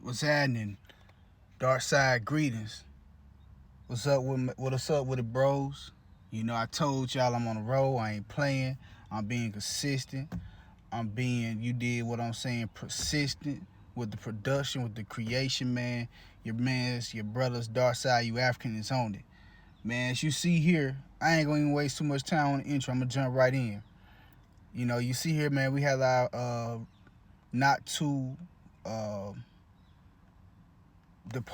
What's happening? Dark side greetings. What's up with it, bros? You know, I told y'all I'm on the road. I ain't playing. I'm being consistent. You did what I'm saying, persistent with the production, with the creation, man. Your brothers, Dark Side, you African is on it. Man, as you see here, I ain't gonna even waste too much time on the intro. I'm gonna jump right in. You know, you see here, man, we have our not too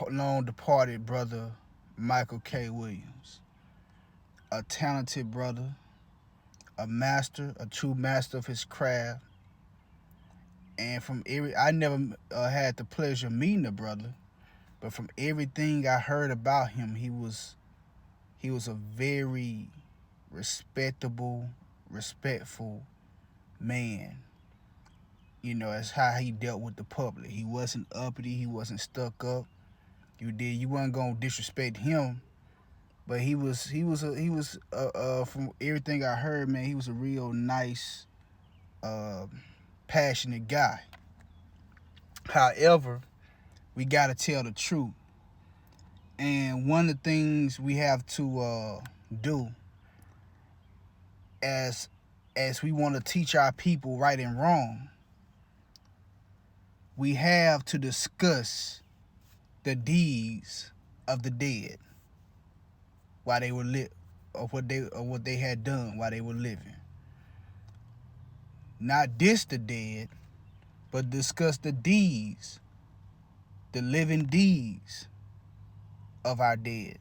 long departed brother Michael K. Williams, a talented brother, a true master of his craft. And I never had the pleasure of meeting the brother, but from everything I heard about him, he was a very respectable, respectful man. You know, that's how he dealt with the public. He wasn't uppity. He wasn't stuck up. You weren't gonna disrespect him, but he was from everything I heard, man, he was a real nice, passionate guy. However, we gotta tell the truth, and one of the things we have to do as we want to teach our people right and wrong, we have to discuss the deeds of the dead while they were lit, or what they had done while they were living. Not diss the dead, but discuss the deeds, the living deeds of our dead.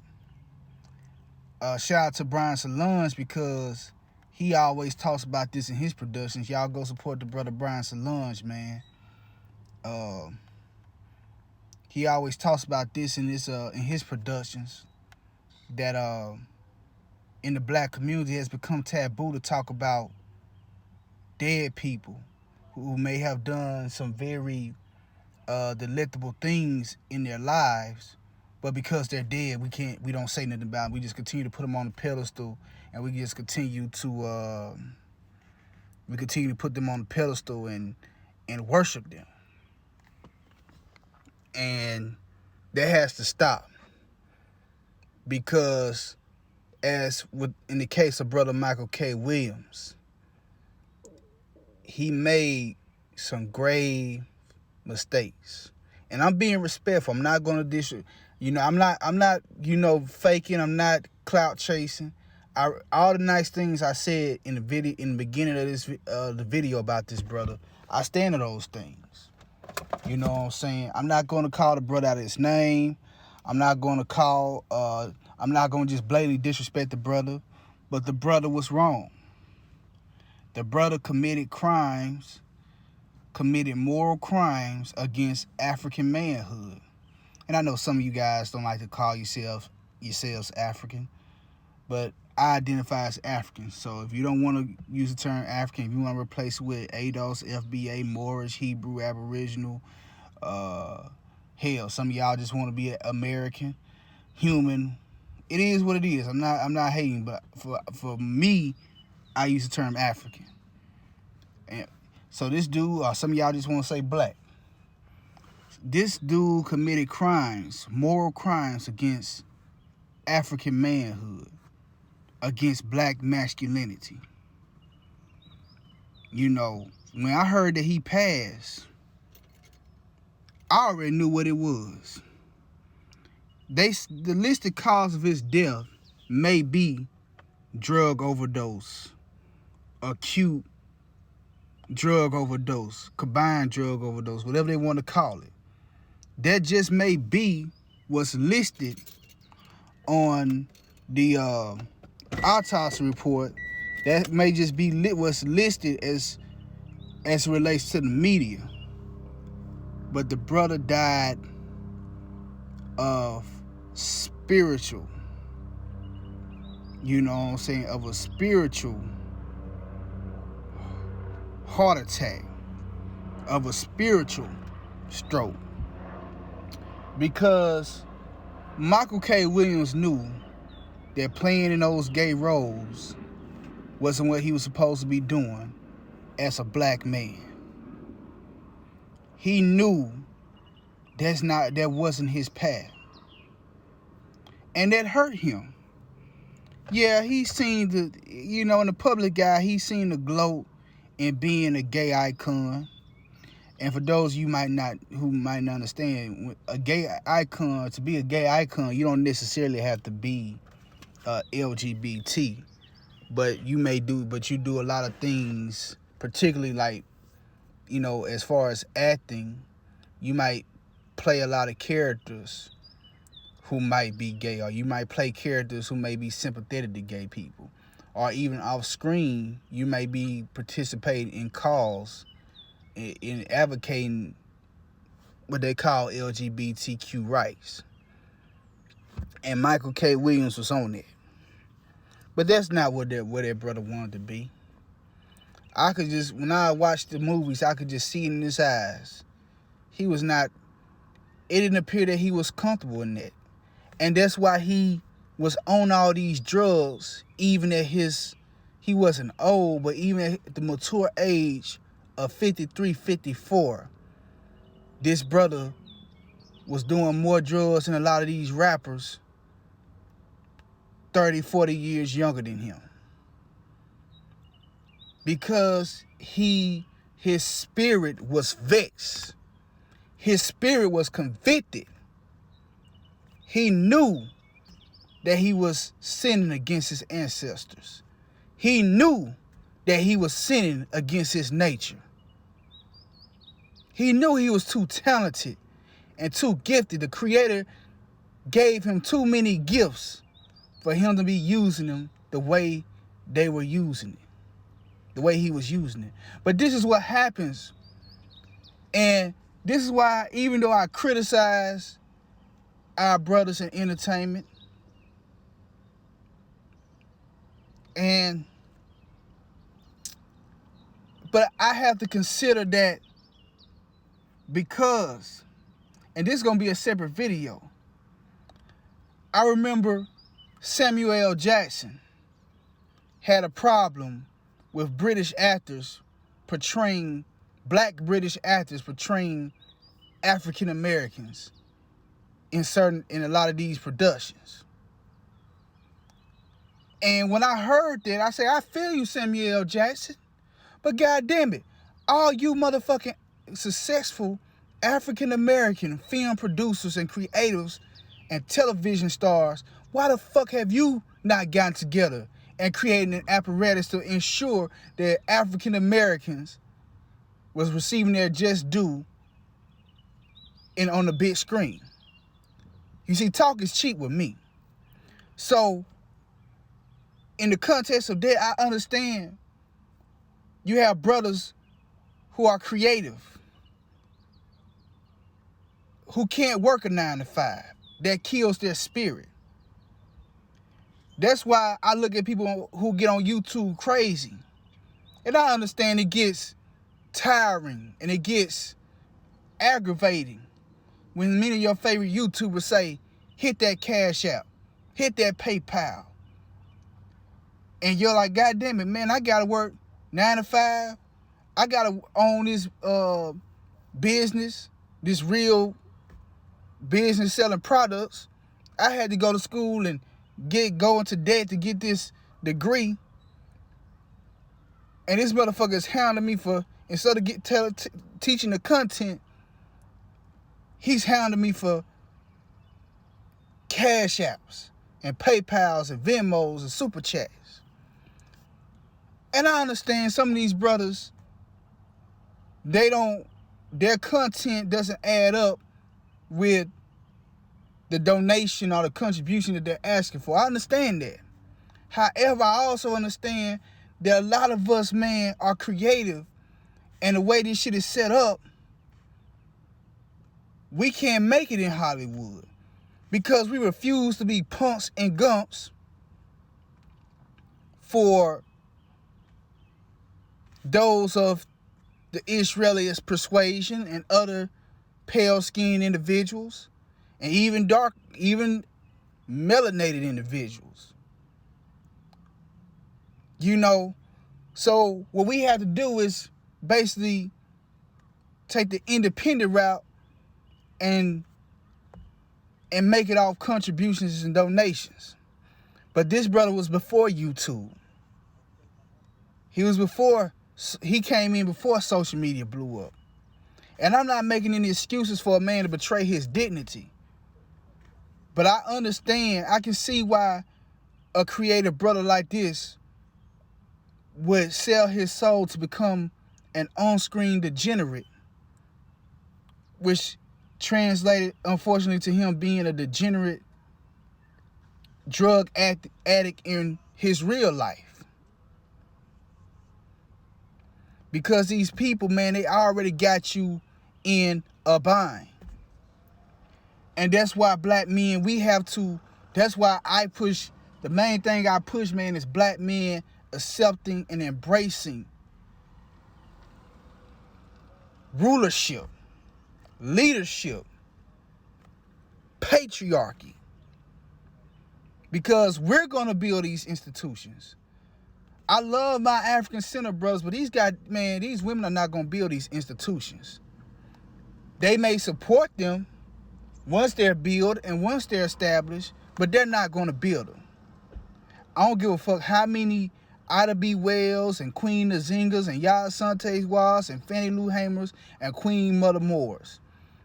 Shout out to Brian Solange, because he always talks about this in his productions. Y'all go support the brother Brian Solange, man. He always talks about this in his productions, that in the black community it has become taboo to talk about dead people who may have done some very delectable things in their lives, but because they're dead, we don't say nothing about them. We just continue to put them on a pedestal, and we just continue to put them on the pedestal and worship them. And that has to stop, because in the case of brother Michael K. Williams, he made some grave mistakes. And I'm being respectful. I'm not going to I'm not faking. I'm not clout chasing. All the nice things I said in the beginning of this the video about this brother, I stand to those things. You know what I'm saying? I'm not going to call the brother out of his name. I'm not going to just blatantly disrespect the brother, but the brother was wrong. The brother committed moral crimes against African manhood. And I know some of you guys don't like to call yourselves African, but I identify as African. So if you don't want to use the term African, if you want to replace it with ADOS, FBA, Moorish, Hebrew, Aboriginal, hell, some of y'all just want to be American, human. It is what it is. I'm not hating, but for me, I use the term African. And so this dude, some of y'all just want to say black. This dude committed moral crimes against African manhood, against black masculinity. You know, when I heard that he passed, I already knew what it was. The listed cause of his death may be drug overdose, acute drug overdose, combined drug overdose, whatever they want to call it. That just may be what's listed on the autopsy report. That may just be what's listed as it relates to the media. But the brother died of spiritual, of a spiritual heart attack, of a spiritual stroke. Because Michael K. Williams knew that playing in those gay roles wasn't what he was supposed to be doing as a black man. He knew That wasn't his path. And that hurt him. Yeah, he seen in the public eye, he seen the gloat in being a gay icon. And for those who might not understand, a gay icon, to be a gay icon, you don't necessarily have to be LGBT, but you do a lot of things, particularly like, as far as acting, you might play a lot of characters who might be gay, or you might play characters who may be sympathetic to gay people, or even off screen, you may be participating in cause in advocating what they call LGBTQ rights. And Michael K. Williams was on it. But that's not what that brother wanted to be. When I watched the movies, I could just see it in his eyes. It didn't appear that he was comfortable in that. And that's why he was on all these drugs, even at he wasn't old, but even at the mature age of 53, 54, this brother was doing more drugs than a lot of these rappers 30, 40 years younger than him. Because his spirit was vexed. His spirit was convicted. He knew that he was sinning against his ancestors. He knew that he was sinning against his nature. He knew he was too talented and too gifted. The Creator gave him too many gifts for him to be using them the way they were using it, the way he was using it. But this is what happens. And this is why, even though I criticize our brothers in entertainment, but I have to consider that because, and this is going to be a separate video, I remember Samuel L. Jackson had a problem with black British actors portraying African Americans in a lot of these productions. And when I heard that, I say, I feel you, Samuel L. Jackson, but goddamn it, all you motherfucking successful African American film producers and creatives and television stars, why the fuck have you not gotten together and created an apparatus to ensure that African Americans was receiving their just due on the big screen? You see, talk is cheap with me. So, in the context of that, I understand you have brothers who are creative, who can't work a 9 to 5. That kills their spirit. That's why I look at people who get on YouTube crazy. And I understand it gets tiring and it gets aggravating when many of your favorite YouTubers say, hit that Cash App, hit that PayPal. And you're like, God damn it, man, I gotta work 9 to 5. I gotta own this business, this real business selling products. I had to go to school and go into debt to get this degree. And this motherfucker is hounding me for, instead of teaching the content, he's hounding me for Cash Apps and PayPals and Venmos and Super Chats. And I understand some of these brothers, their content doesn't add up with the donation or the contribution that they're asking for. I understand that. However, I also understand that a lot of us, man, are creative, and the way this shit is set up, we can't make it in Hollywood because we refuse to be punks and gumps for those of the Israelist persuasion and other pale-skinned individuals, and even melanated individuals. So what we have to do is basically take the independent route and make it off contributions and donations. But this brother was before YouTube. He came in before social media blew up. And I'm not making any excuses for a man to betray his dignity. But I understand, I can see why a creative brother like this would sell his soul to become an on-screen degenerate, which translated, unfortunately, to him being a degenerate drug addict in his real life. Because these people, man, they already got you in a bind. And that's why black men, that's why I push, the main thing I push, man, is black men accepting and embracing rulership, leadership, patriarchy. Because we're going to build these institutions. I love my African center brothers, but these women are not going to build these institutions. They may support them once they're built and once they're established, but they're not going to build them. I don't give a fuck how many Ida B. Wells and Queen Nzingas and Yaya Santes was and Fannie Lou Hamers and Queen Mother Moores.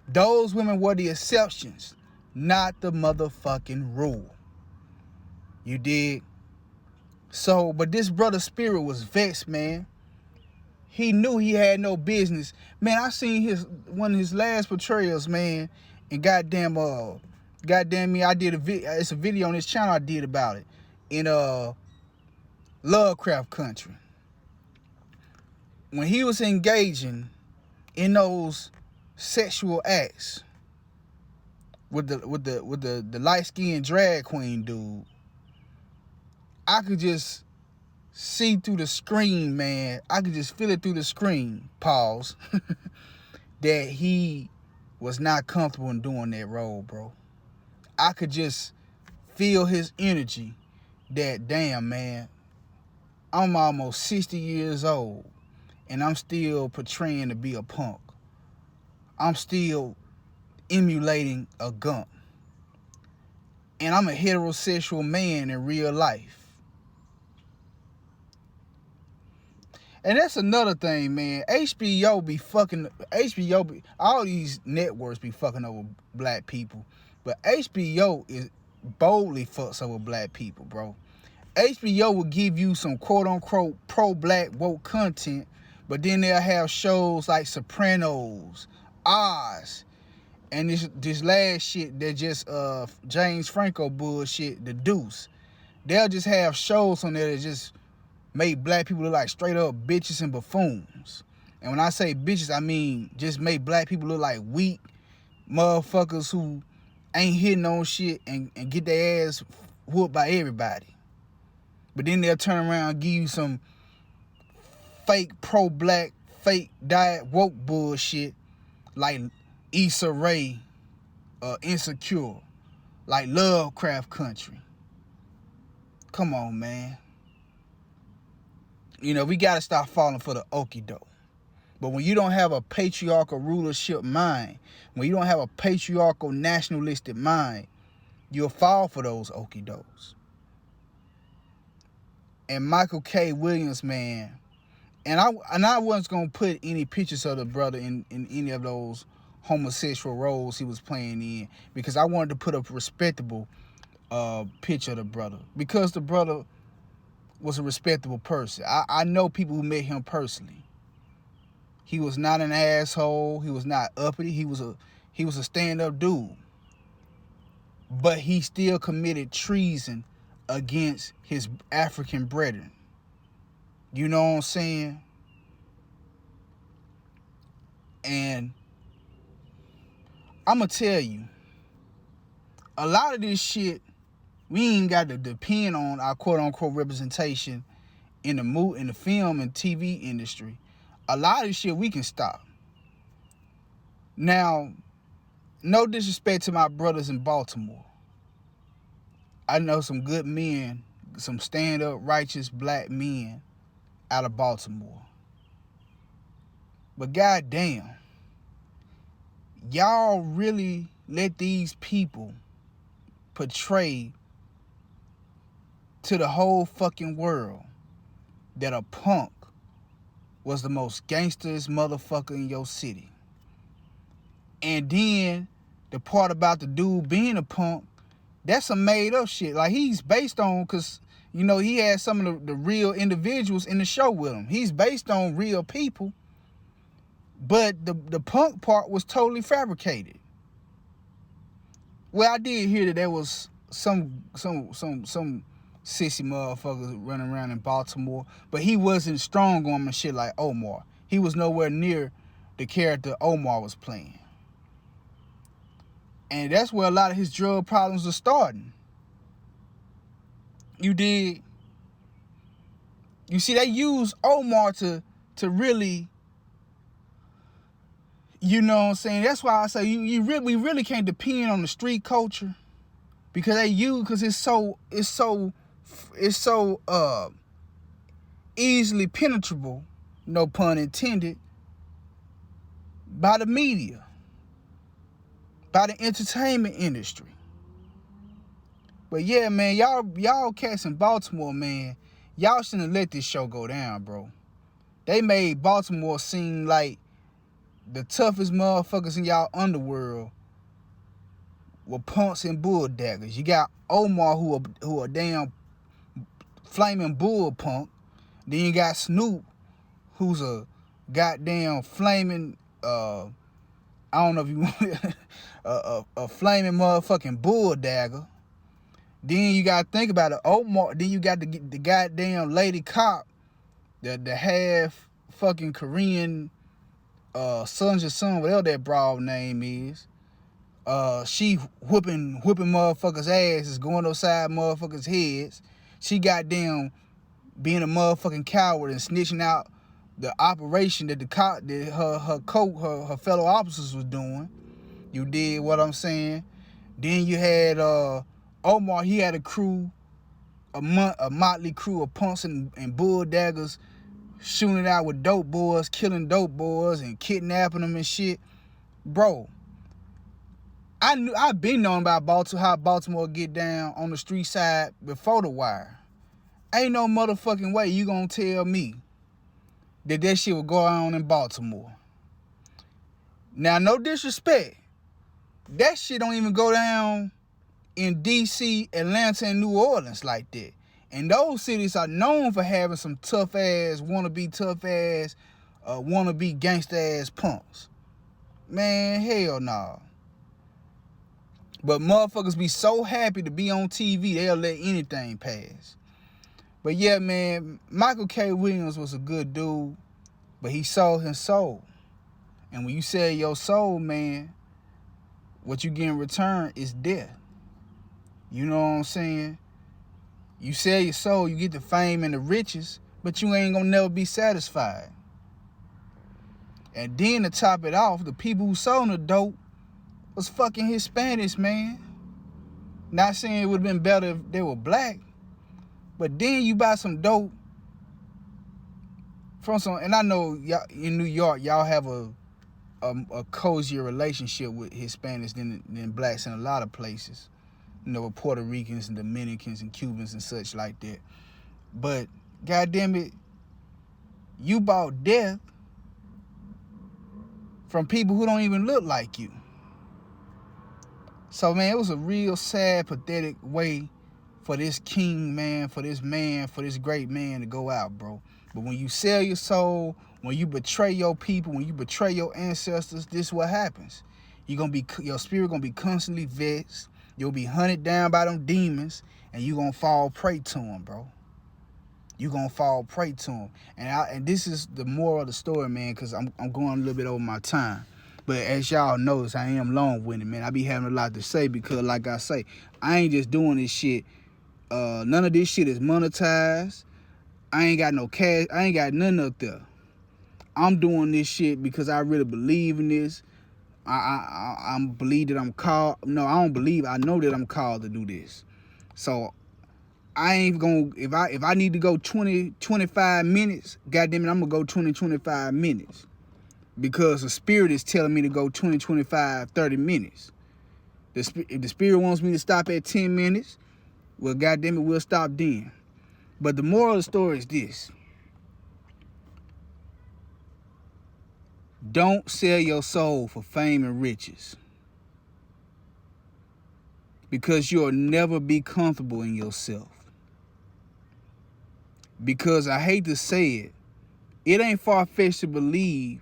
Those women were the exceptions, not the motherfucking rule. You dig? So, but this brother's spirit was vexed, man. He knew he had no business. Man, I seen one of his last portrayals, man, and goddamn me, I did it's a video on this channel I did about it in Lovecraft Country. When he was engaging in those sexual acts with the light-skinned drag queen dude, I could just see through the screen, man. I could just feel it through the screen, pause, that he was not comfortable in doing that role, bro. I could just feel his energy that, damn, man, I'm almost 60 years old and I'm still portraying to be a punk. I'm still emulating a gump. And I'm a heterosexual man in real life. And that's another thing, man. All these networks be fucking over black people. But HBO is boldly fucks over black people, bro. HBO will give you some quote-unquote pro-black woke content, but then they'll have shows like Sopranos, Oz, and this last shit that just James Franco bullshit, The Deuce. They'll just have shows on there that just make black people look like straight up bitches and buffoons. And when I say bitches, I mean just make black people look like weak motherfuckers who ain't hitting on shit and get their ass whooped by everybody. But then they'll turn around and give you some fake pro-black, fake diet woke bullshit like Issa Rae, Insecure, like Lovecraft Country. Come on, man. You know, we got to stop falling for the okie doke. But when you don't have a patriarchal rulership mind, when you don't have a patriarchal nationalistic mind, you'll fall for those okie dokes. And Michael K. Williams, man, and I wasn't going to put any pictures of the brother in any of those homosexual roles he was playing in, because I wanted to put a respectable picture of the brother, because the brother was a respectable person. I know people who met him personally. He was not an asshole. He was not uppity. He was a stand-up dude. But he still committed treason against his African brethren. You know what I'm saying? And I'm going to tell you, a lot of this shit, we ain't got to depend on our quote-unquote representation in the film and TV industry. A lot of this shit we can stop. Now, no disrespect to my brothers in Baltimore. I know some good men, some stand-up righteous black men out of Baltimore. But goddamn, y'all really let these people portray to the whole fucking world that a punk was the most gangsterest motherfucker in your city. And then the part about the dude being a punk, that's some made up shit. Like, he's based on, because, you know, he had some of the real individuals in the show with him. He's based on real people, but the punk part was totally fabricated. Well, I did hear that there was some sissy motherfuckers running around in Baltimore, but he wasn't strong on him and shit like Omar. He was nowhere near the character Omar was playing. And that's where a lot of his drug problems are starting. You did. You see, they use Omar to really, you know what I'm saying? That's why I say we really can't depend on the street culture, because it's so easily penetrable, no pun intended, by the media, by the entertainment industry. But yeah, man, y'all cats in Baltimore, man, y'all shouldn't have let this show go down, bro. They made Baltimore seem like the toughest motherfuckers in y'all underworld were punks and bull daggers. You got Omar, who a damn flaming bull punk. Then you got Snoop, who's a goddamn flaming, I don't know if you want a flaming motherfucking bull dagger. Then you gotta think about it. Omar. Then you got the goddamn lady cop, the half fucking Korean, Sunja Sun, whatever that broad name is. She whooping motherfuckers' asses, going upside motherfuckers' heads. She goddamn being a motherfucking coward and snitching out the operation that her fellow officers was doing. You did what I'm saying. Then you had Omar. He had a crew, a motley crew of punks and bull daggers, shooting it out with dope boys, killing dope boys and kidnapping them and shit. Bro, I've been knowing about Baltimore, how Baltimore get down on the street side before The Wire. Ain't no motherfucking way you gonna tell me that shit will go on in Baltimore. Now, no disrespect, that shit don't even go down in D.C., Atlanta, and New Orleans like that. And those cities are known for having some tough ass, wannabe gangster ass punks. Man, hell nah. But motherfuckers be so happy to be on TV, they'll let anything pass. But yeah, man, Michael K. Williams was a good dude, but he sold his soul. And when you sell your soul, man, what you get in return is death. You know what I'm saying? You sell your soul, you get the fame and the riches, but you ain't gonna never be satisfied. And then to top it off, the people who sold the dope was fucking Hispanics, man. Not saying it would have been better if they were black, but then you buy some dope from some, and I know y'all in New York, y'all have a cozier relationship with Hispanics than blacks in a lot of places. You know, with Puerto Ricans and Dominicans and Cubans and such like that. But goddamn it, you bought death from people who don't even look like you. So man, it was a real sad, pathetic way for this king, man, for this great man to go out, bro. But when you sell your soul, when you betray your people, when you betray your ancestors, this is what happens. Your spirit gonna be constantly vexed. You'll be hunted down by them demons, and you gonna fall prey to them, bro. You gonna fall prey to them. And this is the moral of the story, man, because I'm going a little bit over my time. But as y'all notice, I am long-winded, man. I be having a lot to say because, like I say, I ain't just doing this shit. None of this shit is monetized. I ain't got no cash. I ain't got nothing up there. I'm doing this shit because I really believe in this. I believe that I'm called. No, I don't believe. I know that I'm called to do this. So I ain't gonna, if I need to go 20, 25 minutes, goddamn it, I'm gonna go 20, 25 minutes. because the spirit is telling me to go 20, 25, 30 minutes. If the spirit wants me to stop at 10 minutes, well, goddamn it, we'll stop then. But the moral of the story is this. Don't sell your soul for fame and riches, because you'll never be comfortable in yourself. Because I hate to say it ain't far-fetched to believe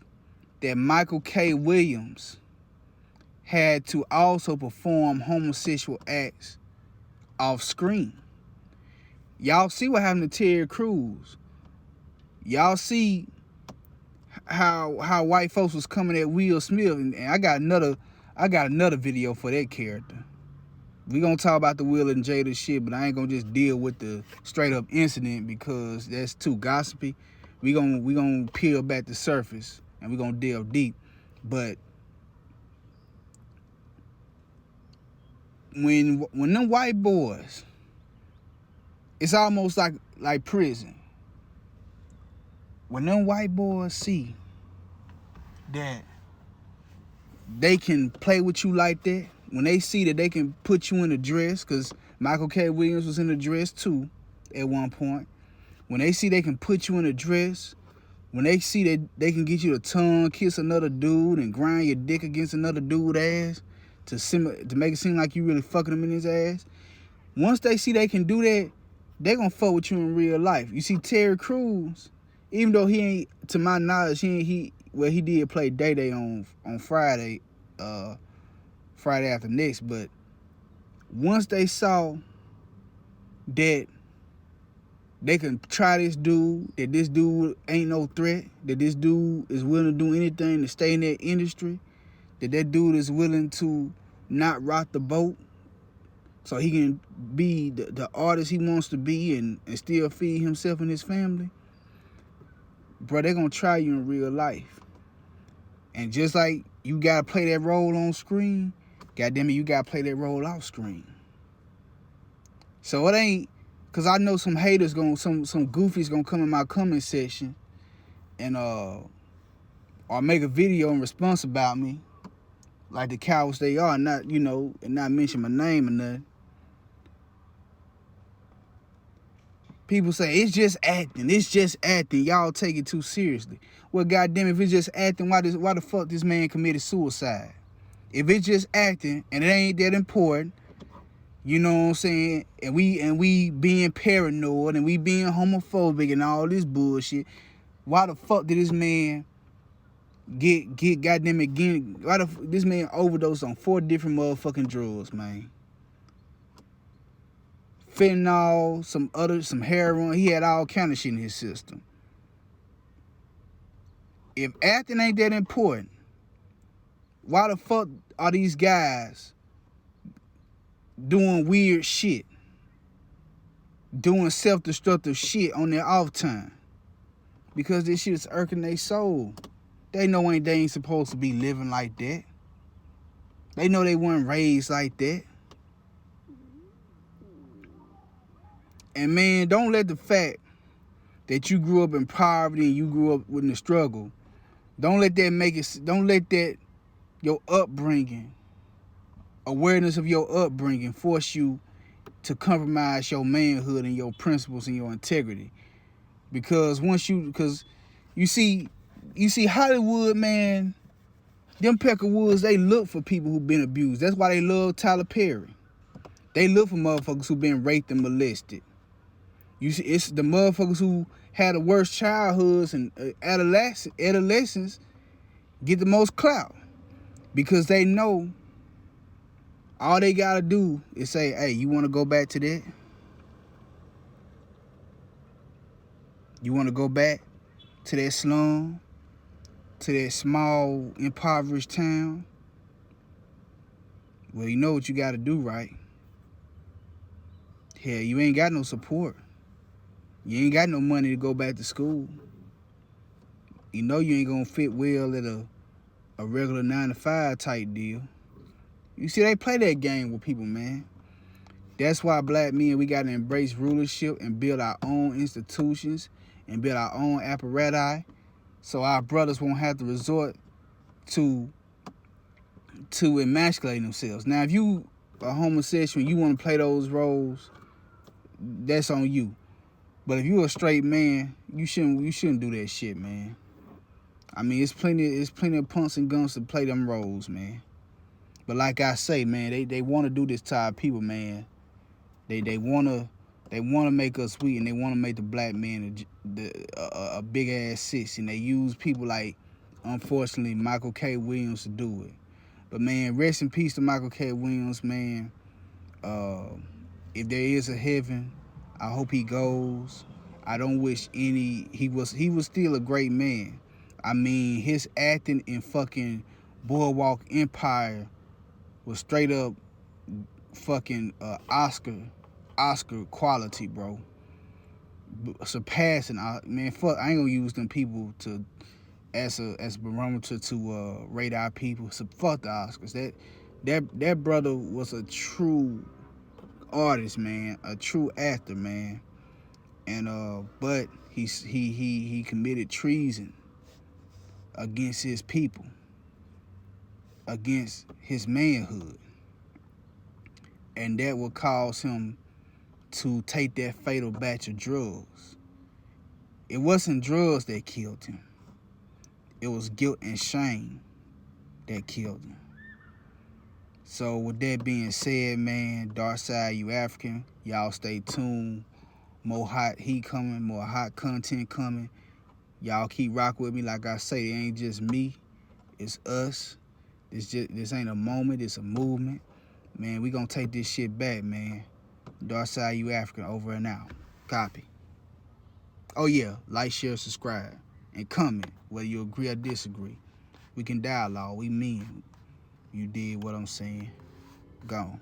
that Michael K. Williams had to also perform homosexual acts off screen. Y'all see what happened to Terry Crews. Y'all see how white folks was coming at Will Smith, and I got another video for that character. We gonna talk about the Will and Jada shit, but I ain't gonna just deal with the straight up incident because that's too gossipy. We gonna peel back the surface and we gonna delve deep. But when them white boys, it's almost like prison. When them white boys see that they can play with you like that, when they see that they can put you in a dress, because Michael K. Williams was in a dress too at one point. When they see they can put you in a dress, when they see that they can get you to tongue kiss another dude and grind your dick against another dude's ass to make it seem like you really fucking him in his ass, once they see they can do that, they gonna fuck with you in real life. You see Terry Crews, even though he ain't, to my knowledge, he did play Day Day on Friday, Friday after next, but once they saw that they can try this dude, that this dude ain't no threat, that this dude is willing to do anything to stay in that industry, that dude is willing to not rock the boat so he can be the artist he wants to be and still feed himself and his family, bro, they're gonna try you in real life. And just like you gotta play that role on screen, goddamn it, you gotta play that role off screen. So it ain't, cause I know some haters some goofies gonna come in my comment section and or make a video in response about me, like the cowards they are, not, you know, and not mention my name or nothing. People say it's just acting. Y'all take it too seriously. Well, goddamn, if it's just acting, why the fuck this man committed suicide? If it's just acting and it ain't that important, you know what I'm saying? And we being paranoid and we being homophobic and all this bullshit, why the fuck did this man get goddamn again? Why this man overdosed on 4 different motherfucking drugs, man? Fentanyl, some heroin. He had all kind of shit in his system. If acting ain't that important, why the fuck are these guys doing weird shit, doing self-destructive shit on their off time? Because this shit is irking their soul. They know they ain't supposed to be living like that. They know they weren't raised like that. And man, don't let the fact that you grew up in poverty and you grew up with the struggle, don't let that your upbringing, awareness of your upbringing force you to compromise your manhood and your principles and your integrity. Because you see Hollywood, man, them Peckerwoods, they look for people who've been abused. That's why they love Tyler Perry. They look for motherfuckers who've been raped and molested. You see, it's the motherfuckers who had the worst childhoods and adolescents get the most clout, because they know all they gotta do is say, hey, you wanna go back to that? You wanna go back to that slum, to that small, impoverished town? Well, you know what you gotta do, right? Hell, you ain't got no support. You ain't got no money to go back to school. You know you ain't gonna fit well at a regular 9-to-5 type deal. You see, they play that game with people, man. That's why black men, we gotta embrace rulership and build our own institutions and build our own apparatus, so our brothers won't have to resort to emasculate themselves. Now, if you a homosexual, you want to play those roles, that's on you. But if you a straight man, you shouldn't do that shit, man. I mean, it's plenty of punks and guns to play them roles, man. But like I say, man, they want to do this to our people, man. They wanna make us weak, and they wanna make the black man a big ass sissy, and they use people like, unfortunately, Michael K. Williams to do it. But man, rest in peace to Michael K. Williams, man. If there is a heaven, I hope he goes. I don't wish any. He was still a great man. I mean, his acting in fucking Boardwalk Empire was straight up fucking Oscar quality, bro. Surpassing, man. Fuck, I ain't gonna use them people to as a barometer to rate our people. So fuck the Oscars. That brother was a true artist, man, a true actor, man. And but he committed treason against his people, against his manhood, and that would cause him to take that fatal batch of drugs. It wasn't drugs that killed him. It was guilt and shame that killed him. So with that being said, man, Darkside, you African, y'all stay tuned. More hot heat coming, more hot content coming. Y'all keep rocking with me. Like I say, it ain't just me, it's us. This ain't a moment, it's a movement. Man, we gonna take this shit back, man. Darkside, you African, over and out. Copy. Oh yeah, like, share, subscribe, and comment whether you agree or disagree. We can dialogue, we mean. You did what I'm saying. Gone.